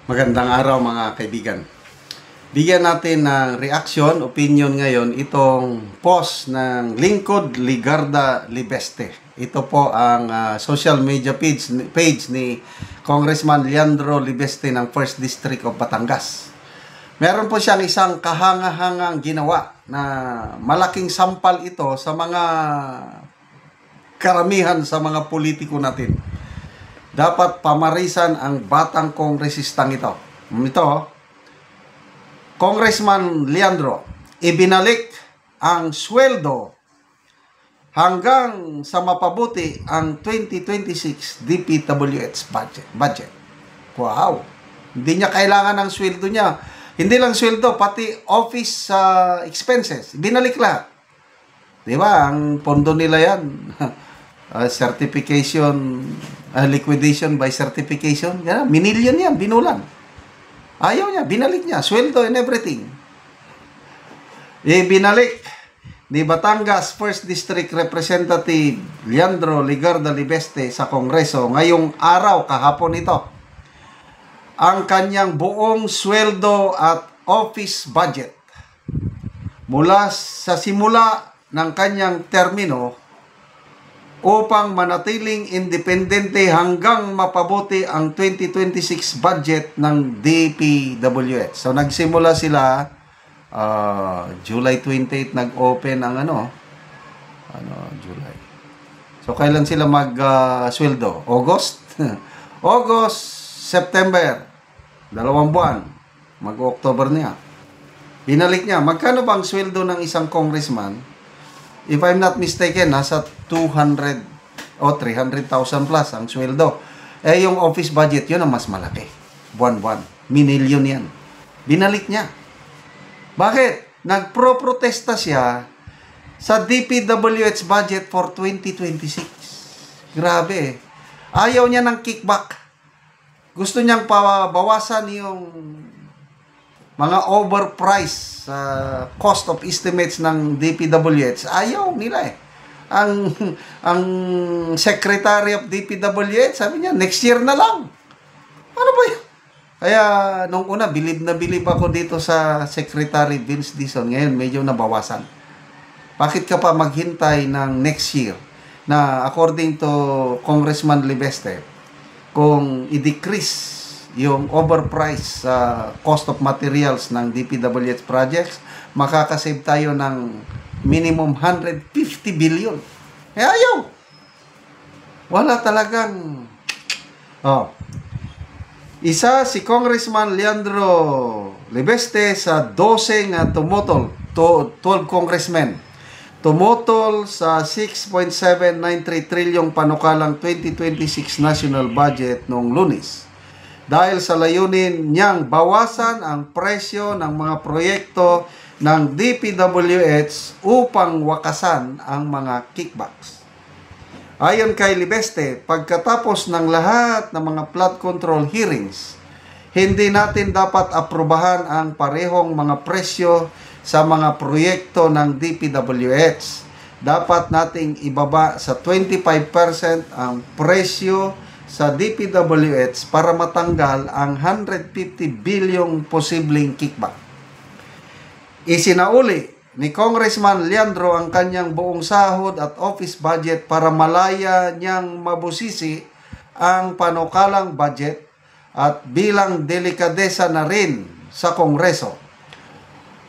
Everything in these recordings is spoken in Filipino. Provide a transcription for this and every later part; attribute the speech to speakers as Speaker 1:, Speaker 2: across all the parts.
Speaker 1: Magandang araw mga kaibigan. Bigyan natin ng reaction, opinion ngayon itong post ng Lingkod Ligarda Libeste. Ito po ang social media page ni Congressman Leandro Libeste ng 1st District of Batangas. Meron po siyang isang kahanga-hangang ginawa na malaking sampal ito sa mga karamihan sa mga politiko natin. Dapat pamarisan ang batang kongresistang ito. Congressman Leandro, ibinalik ang sweldo hanggang sa mapabuti ang 2026 DPWH budget. Wow! Hindi niya kailangan ng sweldo niya. Hindi lang sweldo, pati office expenses. Ibinalik lahat. Di ba? Ang pondo nila yan. Certification, liquidation by certification. Yan, minilyon yan, binulan. Ayaw niya, binalik niya. Sweldo and everything. Binalik ni Batangas 1st District Representative Leandro Ligarda Libeste sa Kongreso ngayong araw, kahapon ito, ang kanyang buong sweldo at office budget mula sa simula ng kanyang termino upang manatiling independente hanggang mapabuti ang 2026 budget ng DPWH. So nagsimula sila July 28 nag-open ang July. So kailan sila sweldo? August? August, September. 2 buwan. Mag-October niya. Binalik niya. Magkano ba ang sweldo ng isang congressman? If I'm not mistaken, nasa 200 o 300,000 plus ang sweldo. Yung office budget, yun ang mas malaki. Buwan-buwan. Minilyon yan. Binalik niya. Bakit? Nagpro-protesta siya sa DPWH budget for 2026. Grabe. Ayaw niya ng kickback. Gusto niyang pabawasan yung mga overpriced cost of estimates ng DPWH. Ayaw nila eh. Ang Secretary of DPWH, sabi niya, next year na lang. Ano ba yun? Kaya, nung una, bilib ako dito sa Secretary Vince Dizon. Ngayon, medyo nabawasan. Bakit ka pa maghintay ng next year? Na according to Congressman Libeste, kung i-decrease yung overpriced cost of materials ng DPWH projects, makakasave tayo ng minimum 150 billion. Ayaw. Wala talagang... Isa si Congressman Leandro Libeste sa 12 nga tumutol, 12 congressmen. Tumutol sa 6.793 trilyong panukalang 2026 national budget noong Lunes. Dahil sa layunin niyang bawasan ang presyo ng mga proyekto ng DPWH upang wakasan ang mga kickbacks. Ayon kay Libeste, pagkatapos ng lahat ng mga flood control hearings, hindi natin dapat aprubahan ang parehong mga presyo sa mga proyekto ng DPWH. Dapat nating ibaba sa 25% ang presyo sa DPWH para matanggal ang 150 bilyong posibleng kickback. Isinauli ni Congressman Leandro ang kanyang buong sahod at office budget para malaya niyang mabusisi ang panukalang budget at bilang delikadesa na rin sa Kongreso.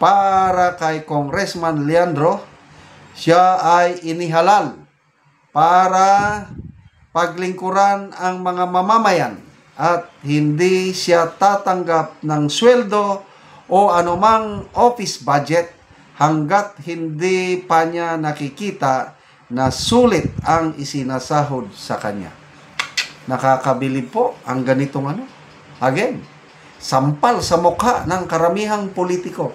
Speaker 1: Para kay Congressman Leandro, siya ay inihalal para paglingkuran ang mga mamamayan at hindi siya tatanggap ng sweldo o anumang office budget hanggat hindi pa niya nakikita na sulit ang isinasahod sa kanya. Nakakabilib po ang ganitong Again, sampal sa mukha ng karamihang politiko.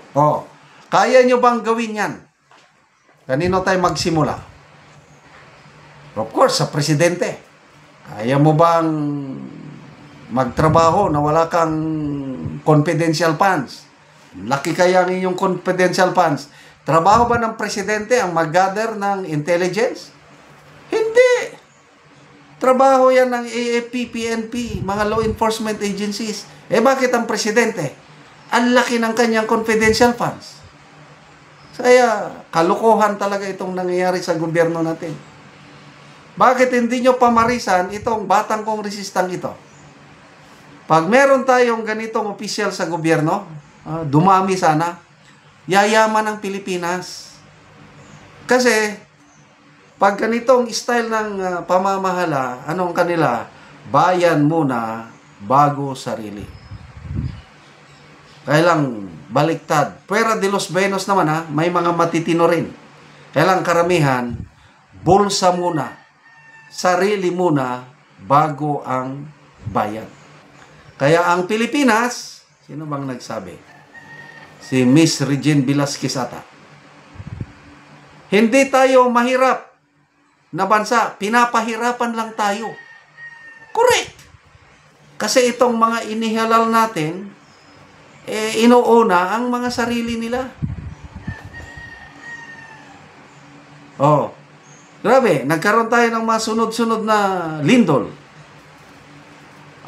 Speaker 1: Kaya nyo bang gawin yan? Kanino tayo magsimula? Of course, sa presidente. Kaya mo bang magtrabaho na wala kang confidential funds? Laki kaya ang inyong confidential funds. Trabaho ba ng presidente ang mag-gather ng intelligence? Hindi. Trabaho yan ng AFP, PNP, mga law enforcement agencies. Eh bakit ang presidente? Ang laki ng kanyang confidential funds. Kaya kalokohan talaga itong nangyayari sa gobyerno natin. Bakit hindi nyo pamarisan itong batang kongresistang ito? Pag meron tayong ganitong opisyal sa gobyerno, dumami sana, yayaman ang Pilipinas. Kasi pag ganitong style ng pamamahala, anong kanila? Bayan muna bago sarili. Kaya lang baliktad. Puwera de los Benos naman may mga matitino rin. Kaya lang karamihan, bulsa muna, sarili muna bago ang bayan. Kaya ang Pilipinas, sino bang nagsabi? Si Miss Regine Velasquez ata. Hindi tayo mahirap na bansa, pinapahirapan lang tayo. Correct. Kasi itong mga inihalal natin, inuuna ang mga sarili nila. Oh, grabe, nagkaroon tayo ng mga sunod-sunod na lindol.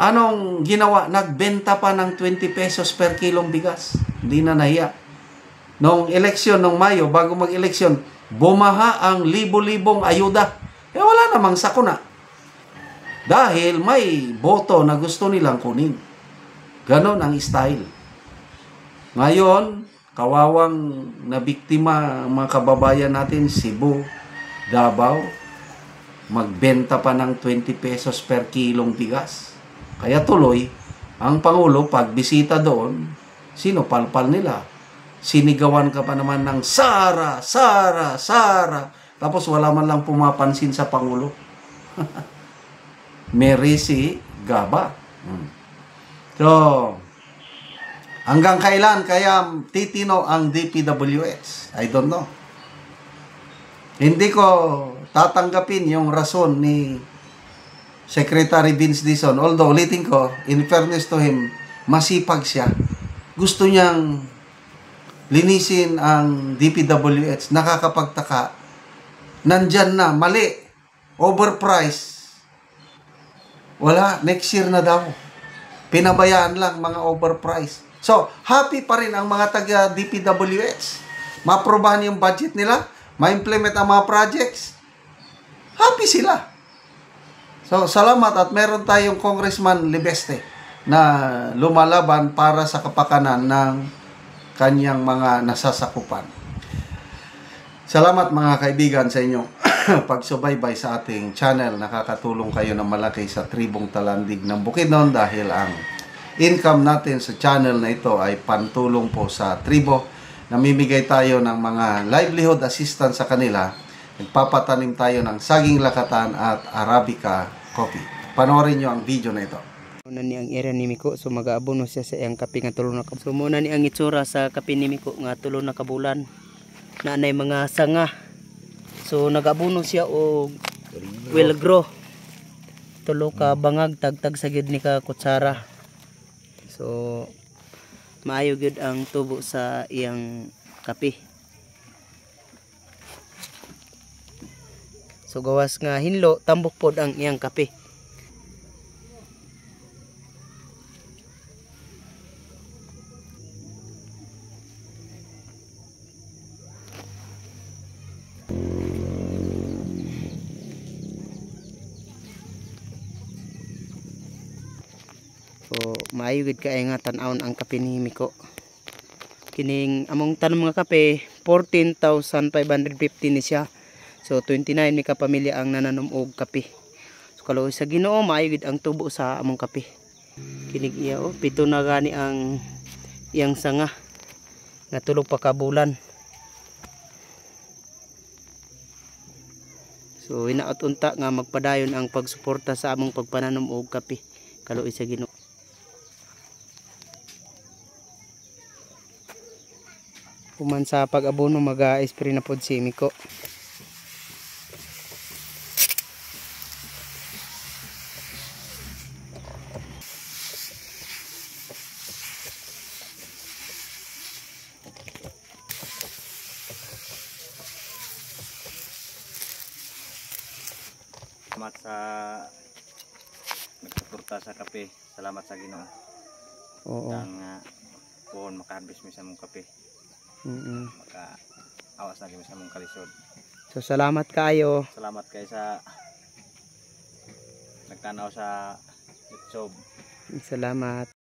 Speaker 1: Anong ginawa? Nagbenta pa ng 20 pesos per kilong bigas. Hindi na nahiya. Nung eleksyon, nung Mayo, bago mag-eleksyon, bumaha ang libo-libong ayuda. Wala namang sakuna. Dahil may boto na gusto nilang kunin. Ganon ang style. Ngayon, kawawang nabiktima ang mga kababayan natin, Cebu, Davao, magbenta pa ng 20 pesos per kilong bigas. Kaya tuloy, ang Pangulo, pag bisita doon, sino palpal nila? Sinigawan ka pa naman ng Sara, Sara, Sara. Tapos wala man lang pumapansin sa Pangulo. Mary si Gaba. So, hanggang kailan kaya titino ang DPWH? I don't know. Hindi ko tatanggapin yung rason ni Secretary Vince Dizon. Although, ulitin ko, in fairness to him, masipag siya. Gusto niyang linisin ang DPWH. Nakakapagtaka. Nandyan na, mali. Overpriced. Wala, next year na daw. Pinabayaan lang mga overpriced. So, happy pa rin ang mga taga DPWH. Maprobahan yung budget nila, ma-implement ang mga projects. Happy sila. So, salamat at meron tayong Congressman Libeste na lumalaban para sa kapakanan ng kanyang mga nasasakupan. Salamat mga kaibigan sa inyong pagsubaybay sa ating channel. Nakakatulong kayo ng malaki sa tribong Talandig ng Bukidnon dahil ang income natin sa channel na ito ay pantulong po sa tribo. Namimigay tayo ng mga livelihood assistance sa kanila. Nagpapatanim tayo ng saging lakatan at Arabica coffee. Panoorin nyo ang video na ito.
Speaker 2: Muna ni ang area ni Miko, so mag-aabono siya sa iyang kape nga tulo na kabulan. So muna ni ang itsura sa kape ni Miko nga tulo na kabulan. Naanay mga sanga. So nag-abono siya og well grow. Tulo ka bangag tagtag sa gid ni ka kutsara. So maayo gid ang tubo sa iyang kape. So gawas nga hinlo tambok pod ang iyang kape. So maayo gid kay nga tan-awon ang kape ni Miko. Kining among tanom nga kape 14,550 ni siya. So 29 mi ka pamilya ang nananom og kape. So kaloy sa Ginoo maayo gid ang tubo sa among kape. Kinig iya pito na gani ang iyang sanga nga tulo pa ka bulan. So inaot unta nga magpadayon ang pagsuporta sa among pagpananom og kape. Kaloy sa Ginoo. Kuman sa pag-abono mag-spray na pod si Miko. Salamat sa
Speaker 3: ta sa kape. Salamat sa Ginoo.
Speaker 2: Oo.
Speaker 3: Ang puhon makaharvest mi sa mong kape. Maka awas na kami sa mong kalisod.
Speaker 2: So salamat kayo.
Speaker 3: Salamat kay sa nagtanaw sa YouTube.
Speaker 2: Salamat.